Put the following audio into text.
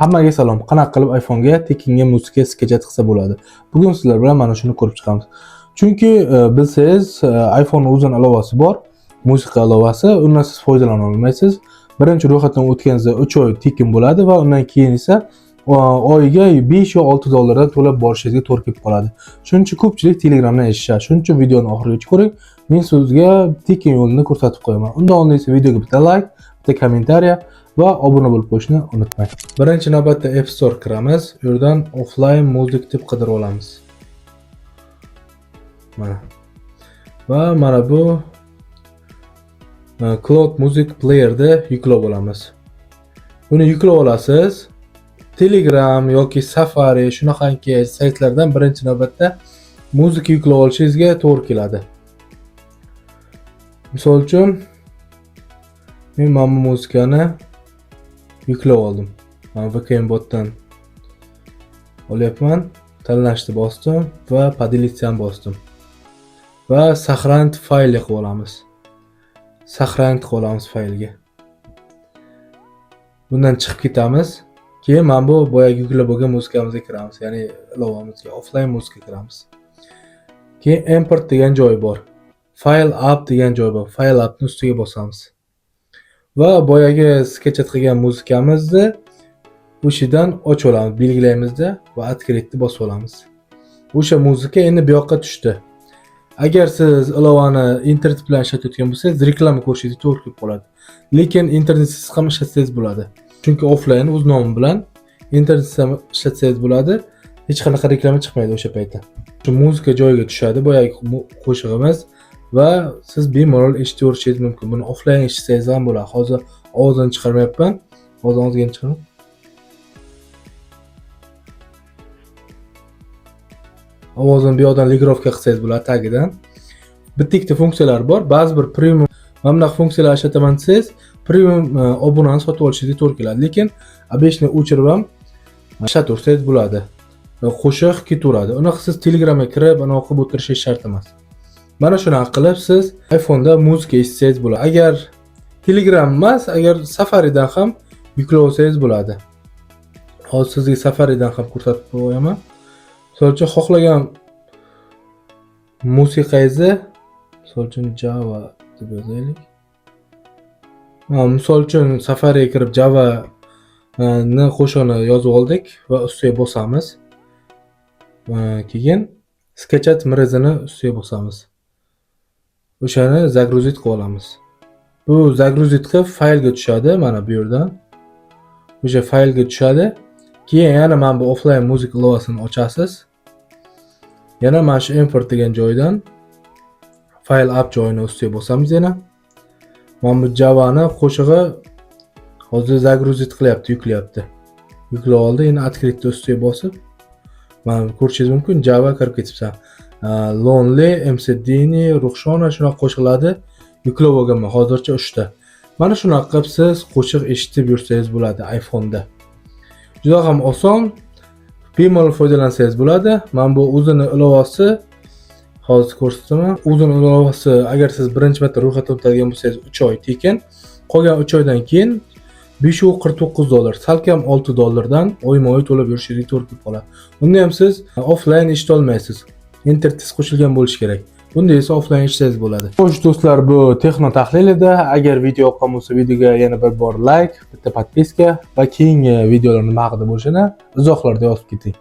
Hammaga salom. Qanaqa qilib iPhone'ga tekinga muzika sketchat qilsa bo'ladi? Bugun sizlar bilan mana shuni ko'rib chiqamiz. Chunki bilsangiz, iPhone o'zining ilovasi bor, musiqa ilovasi. Undan siz foydalana olmaysiz. Birinchi ro'yxatdan o'tganingizda 3 oy tekin bo'ladi va undan keyin esa oyiga 5 yo 6 dollardan to'lab borishingizga to'g'ri kelib qoladi. Shuning uchun ko'pchilik Telegramdan eshitishadi. Shuning uchun videoni oxirigacha ko'ring. Men sizga tekin yo'lini ko'rsatib qo'yaman. Undan oldin esa videoga bitta like, bitta kommentariya va obuna bo'lib qo'yishni unutmang. Birinchi navbatda App Store kiramiz. U yerdan offline music deb qidirib olamiz. Mana. Va mana bu Cloud Music Player'da yuklab olamiz. Buni yuklab olasiz. Telegram yoki Safari shunaqangi saytlardan birinchi navbatda muzika yuklab olishingizga to'g'ri keladi. Misol uchun men mana bu muzikani yuklab oldim. Men VPN botdan olyapman, tanlashni bosdim va podelitsiyani bosdim. Va saqlanit faylga qilib olamiz. Saqlanit qilib olamiz faylga. Bundan chiqib ketamiz. Keyin mana bu boyagi yuklab bo'lgan muzikamizga kiramiz, ya'ni ilovamizga, offline muzika kiramiz. Keyin import degan joy bor. File up degan joy bor. File upni ustiga bosamiz. Va boyagi sketchat qilgan muzikamizni o'shidan ochib olamiz, belgilaymizda va открытni bosib olamiz. O'sha muzika endi bu yoqqa tushdi. Agar siz ilovani internet bilan ishlatayotgan bo'lsangiz, reklama ko'rishingiz to'g'ri kelib qoladi. Lekin internetsiz ham ishlatsangiz bo'ladi. Chunki offline o'z nomi bilan internetsiz ham ishlatsangiz bo'ladi. Hech qanaqa reklama chiqmaydi o'sha paytda. Shu muzika joyiga tushadi, boyagi qo'shig'imiz va siz bemalol eshitaverishingiz mumkin. Buni offline eshitsangiz ham bo'ladi. Hozir ovozini chiqarmayapman. Hozir ozgina chiqaram. Ovozini bu yoqdan ligrovka qilsangiz bo'ladi tagidan. Bitta ikkita funksiyalar bor. Ba'zi bir premium mana bunaqa funksiyalar ishlataman desangiz, premium obunani sotib olishingizga to'g'ri keladi. Lekin obeshni o'chirib ham ishlataversangiz bo'ladi. Qo'shiq ketaveradi. Unaqa siz Telegramga kirib, anaqa qilib o'tirishingiz shart emas. Mana shunaqa qilib siz iPhone'da muzika eshitsangiz bo'ladi. Agar Telegram emas, agar Safari'dan ham yuklab olsangiz bo'ladi. Hozir sizga Safari'dan ham ko'rsatib qo'yaman. Misol uchun xohlagan musiqangizni, misol uchun Java deb yozaylik. Misol uchun Safari'ga kirib Java ni qo'shig'ini yozib oldik va ustiga bosamiz. Keyin sketchat mrizini ustiga bosamiz. O'shani zagruzit qilib olamiz. Bu zagruzit qilib faylga tushadi, mana bu yerdan. O'sha faylga tushadi. Keyin yana mana bu offline music ilovasini ochasiz. Yana mana shu import degan joydan file up joyini ustiga bosamiz yana. Mana bu Java'ni qo'shig'i hozir zagruzit qilyapti, yuklayapti. Yuklab oldi, yana открытni ustiga bosib, mana ko'rishingiz mumkin, Java kirib ketibsan. Lonely, MCDni, Ruxshona shunaqa qo'shiqlarni yuklab olganman. Hozircha 3 ta. Mana shunaqa qilib siz qo'shiq eshitib yursangiz bo'ladi iPhone'da. Juda ham oson, bemalol foydalansangiz bo'ladi. Mana bu o'zini ilovasi, hozir ko'rsataman. O'zini ilovasi, agar siz birinchi marta ro'yxatdan o'tadigan bo'lsangiz 3 oy tekin, qolgan 3 oydan keyin 549 dollar, salkam 6 dollardan oyma-oy to'lab yurishingiz to'g'ri kelib qoladi. Bunda ham siz offline eshita olmaysiz. Internetsiz qo'shilgan bo'lishi kerak. Bunda esa offline eshitsangiz bo'ladi. Xo'sh do'stlar, bu texno tahlil edi. Agar video yoqqan bo'lsa, videoga yana bir bor like, bitta podpiska va keyingi videolar nima haqida bo'lishini izohlarda yozib keting.